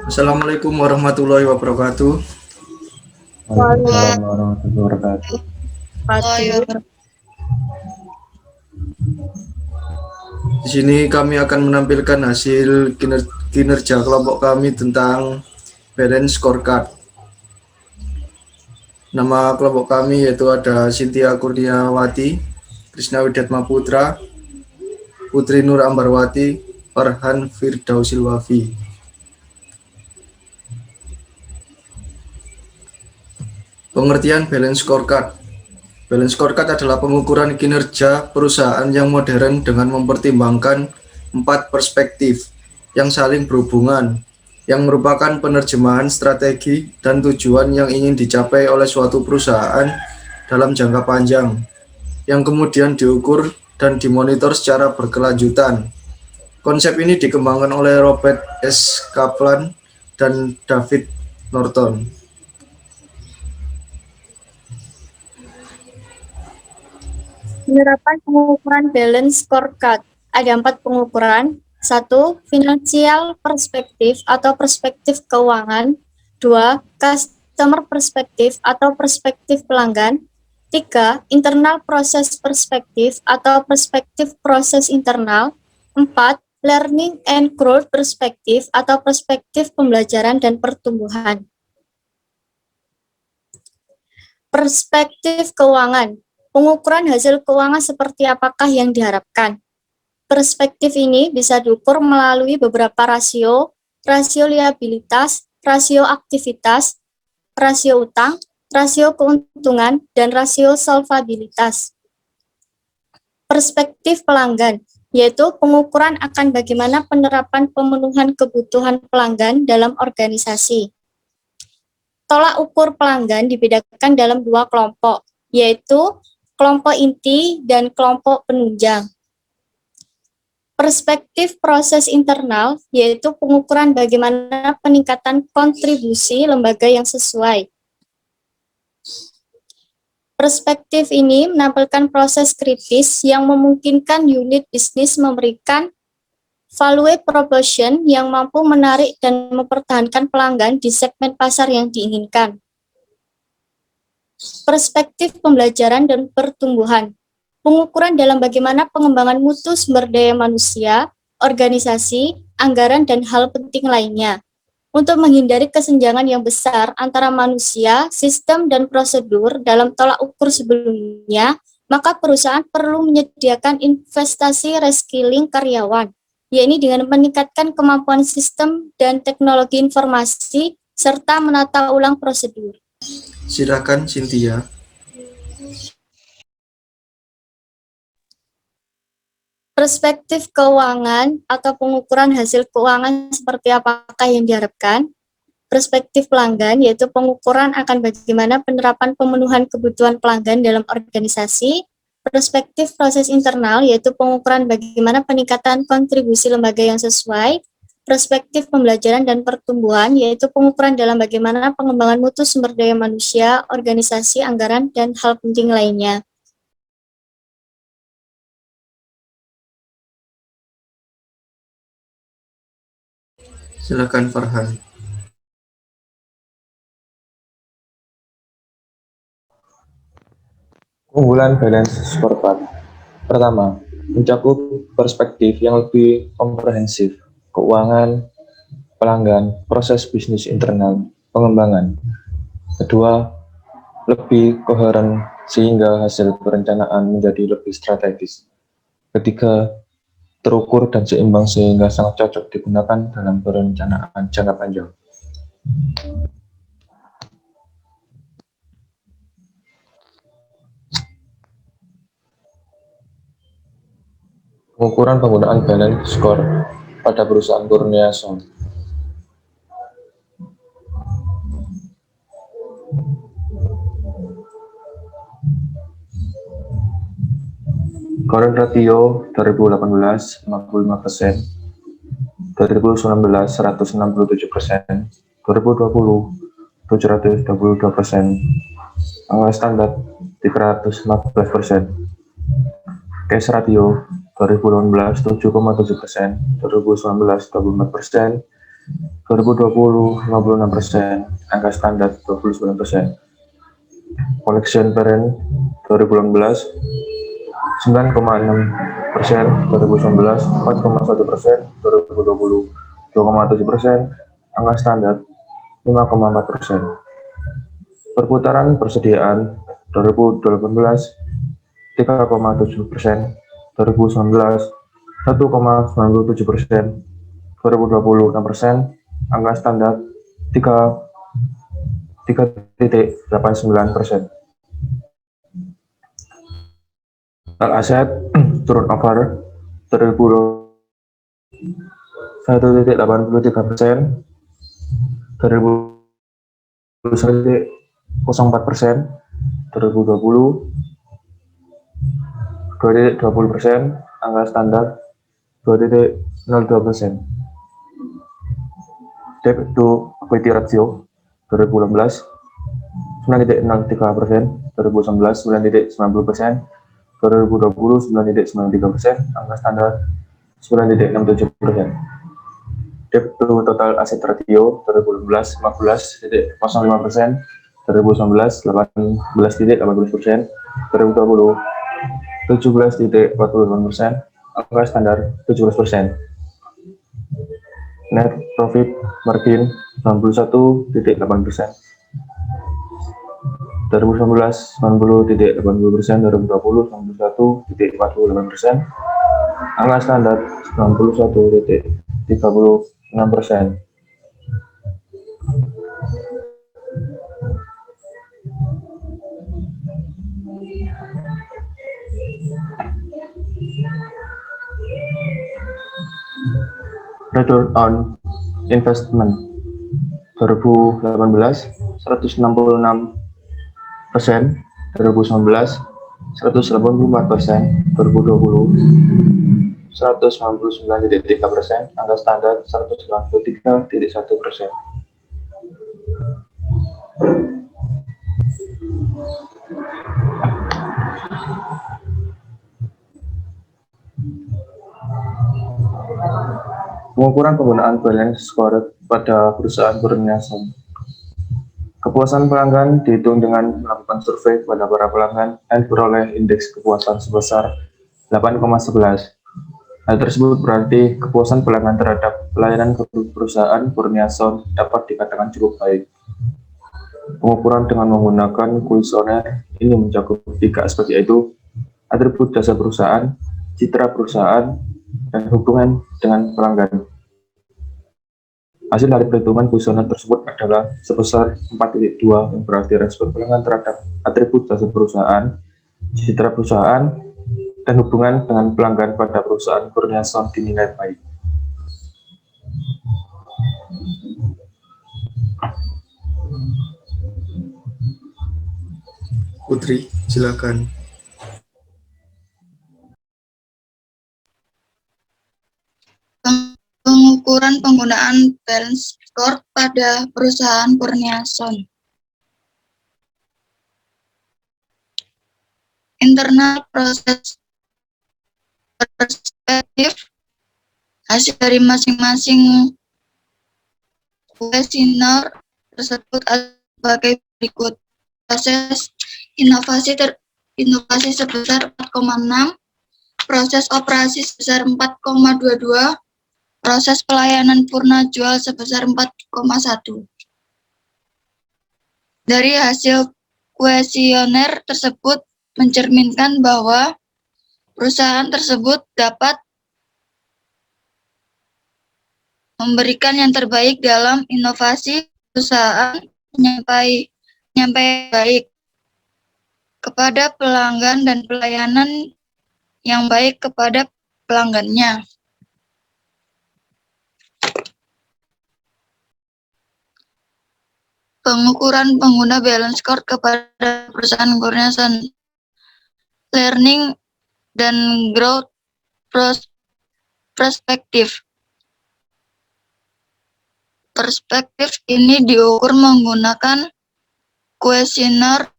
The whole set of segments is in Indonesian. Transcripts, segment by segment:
Assalamualaikum warahmatullahi wabarakatuh. Waalaikumsalam warahmatullahi wabarakatuh. Di sini kami akan menampilkan hasil kinerja kelompok kami tentang balance scorecard. Nama kelompok kami yaitu ada Cynthia Kurniawati, Krisna Widatma Putra, Putri Nur Ambarwati, Farhan Firdausil Wafi. Pengertian balance scorecard. Balance scorecard adalah pengukuran kinerja perusahaan yang modern dengan mempertimbangkan 4 perspektif yang saling berhubungan, yang merupakan penerjemahan strategi dan tujuan yang ingin dicapai oleh suatu perusahaan dalam jangka panjang, yang kemudian diukur dan dimonitor secara berkelanjutan. Konsep ini dikembangkan oleh Robert S. Kaplan dan David Norton. Penerapan pengukuran balance scorecard. Ada 4 pengukuran. 1. Financial perspektif atau perspektif keuangan. 2. Customer perspektif atau perspektif pelanggan. 3. Internal proses perspektif atau perspektif proses internal. 4. Learning and growth perspektif atau perspektif pembelajaran dan pertumbuhan. Perspektif keuangan. Pengukuran hasil keuangan seperti apakah yang diharapkan. Perspektif ini bisa diukur melalui beberapa rasio, rasio liabilitas, rasio aktivitas, rasio utang, rasio keuntungan, dan rasio solvabilitas. Perspektif pelanggan, yaitu pengukuran akan bagaimana penerapan pemenuhan kebutuhan pelanggan dalam organisasi. Tolak ukur pelanggan dibedakan dalam 2 kelompok, yaitu kelompok inti dan kelompok penunjang. Perspektif proses internal, yaitu pengukuran bagaimana peningkatan kontribusi lembaga yang sesuai. Perspektif ini menampilkan proses kritis yang memungkinkan unit bisnis memberikan value proposition yang mampu menarik dan mempertahankan pelanggan di segmen pasar yang diinginkan. Perspektif pembelajaran dan pertumbuhan. Pengukuran dalam bagaimana pengembangan mutu sumber daya manusia, organisasi, anggaran, dan hal penting lainnya. Untuk menghindari kesenjangan yang besar antara manusia, sistem, dan prosedur dalam tolak ukur sebelumnya, maka perusahaan perlu menyediakan investasi reskilling karyawan, yakni dengan meningkatkan kemampuan sistem dan teknologi informasi, serta menata ulang prosedur. Silakan Cynthia. Perspektif keuangan atau pengukuran hasil keuangan seperti apakah yang diharapkan. Perspektif pelanggan, yaitu pengukuran akan bagaimana penerapan pemenuhan kebutuhan pelanggan dalam organisasi. Perspektif proses internal, yaitu pengukuran bagaimana peningkatan kontribusi lembaga yang sesuai. Perspektif pembelajaran dan pertumbuhan, yaitu pengukuran dalam bagaimana pengembangan mutu sumber daya manusia, organisasi, anggaran, dan hal penting lainnya. Silakan Farhan. Keunggulan balance scorecard. Pertama, mencakup perspektif yang lebih komprehensif, keuangan, pelanggan, proses bisnis internal, pengembangan. Kedua, lebih koheren sehingga hasil perencanaan menjadi lebih strategis. Ketiga, terukur dan seimbang sehingga sangat cocok digunakan dalam perencanaan jangka panjang. Pengukuran penggunaan balance score pada perusahaan Kurnia Song. Current ratio 2018 55%, 2019 167%, 2020 722%, standar 314%. Cash ratio 2018 7,7%, 2019 24%, 2020 56%, angka standar 29%. Collection parent 2018 9,6%, 2019 4,1%, 2020 2,7%, angka standar 5,4%. Perputaran persediaan 2018 3,7%, 2019 1,97%, 2020 6%, angka standar 3,89%. Total aset turnover 1,83%, 2001,04%, 2020 2,20%, angka standar 2,02%. Debt to equity ratio 2018 9,03%, 2019 9,90%, 2020 9,93%, angka standar 9,67%. Debt to total asset ratio 2018 15,05%, 2019 18,18%, 2020 17,48%, angka standar 17%. Net profit margin 91,8%, 2019 90,80%, 2020 91,48%, angka standar 91,36%. Return on investment 2018 166%, 2019 184%, 2020 199,3%, angka standar 193,1%. Pengukuran penggunaan balance score pada perusahaan Kurniawan. Kepuasan pelanggan dihitung dengan melakukan survei kepada para pelanggan dan beroleh indeks kepuasan sebesar 8,11. Hal tersebut berarti kepuasan pelanggan terhadap pelayanan perusahaan Kurniawan dapat dikatakan cukup baik. Pengukuran dengan menggunakan kuesioner ini mencakup 3 aspek, yaitu atribut jasa perusahaan, citra perusahaan, dan hubungan dengan pelanggan. Hasil dari perhitungan kuesioner tersebut adalah sebesar 4,2, yang berarti respon pelanggan terhadap atribut jasa perusahaan, citra perusahaan, dan hubungan dengan pelanggan pada perusahaan Kurniawan dinilai baik. Putri, silakan. Pengukuran penggunaan balance score pada perusahaan Kurniawan. Internal proses perspektif hasil dari masing-masing kuesioner tersebut sebagai berikut. Proses inovasi sebesar 4,6, proses operasi sebesar 4,22, proses pelayanan purna jual sebesar 4,1. Dari hasil kuesioner tersebut mencerminkan bahwa perusahaan tersebut dapat memberikan yang terbaik dalam inovasi perusahaan menyampai baik kepada pelanggan dan pelayanan yang baik kepada pelanggannya. Pengukuran pengguna balance score kepada perusahaan Kurniawan. Learning dan growth perspektif. Perspektif ini diukur menggunakan kuesioner,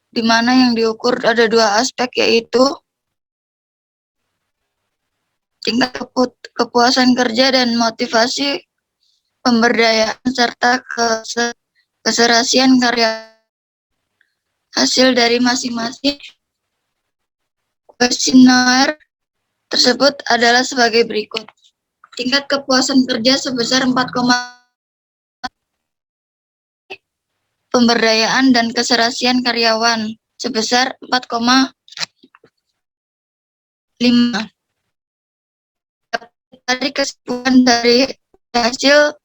di mana yang diukur ada 2 aspek, yaitu tingkat kepuasan kerja dan motivasi pemberdayaan serta keserasian karya. Hasil dari masing-masing kuesioner tersebut adalah sebagai berikut. Tingkat kepuasan kerja sebesar 4, pemberdayaan dan keserasian karyawan sebesar 4,5. Dari kesimpulan dari hasil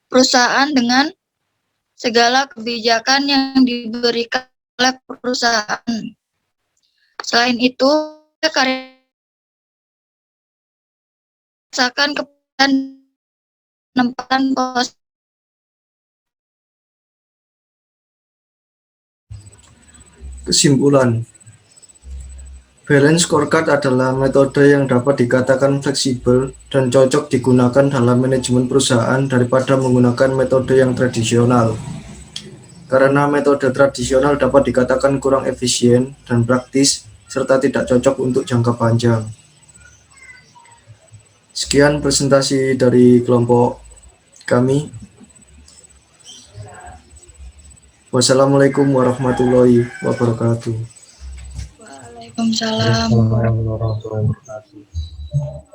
perusahaan dengan segala kebijakan yang diberikan oleh perusahaan. Selain itu, karya merasakan penempatan pos. Kesimpulan, balance scorecard adalah metode yang dapat dikatakan fleksibel dan cocok digunakan dalam manajemen perusahaan daripada menggunakan metode yang tradisional. Karena metode tradisional dapat dikatakan kurang efisien dan praktis serta tidak cocok untuk jangka panjang. Sekian presentasi dari kelompok kami. Wassalamualaikum warahmatullahi wabarakatuh. Waalaikumsalam. Assalamualaikum warahmatullahi wabarakatuh.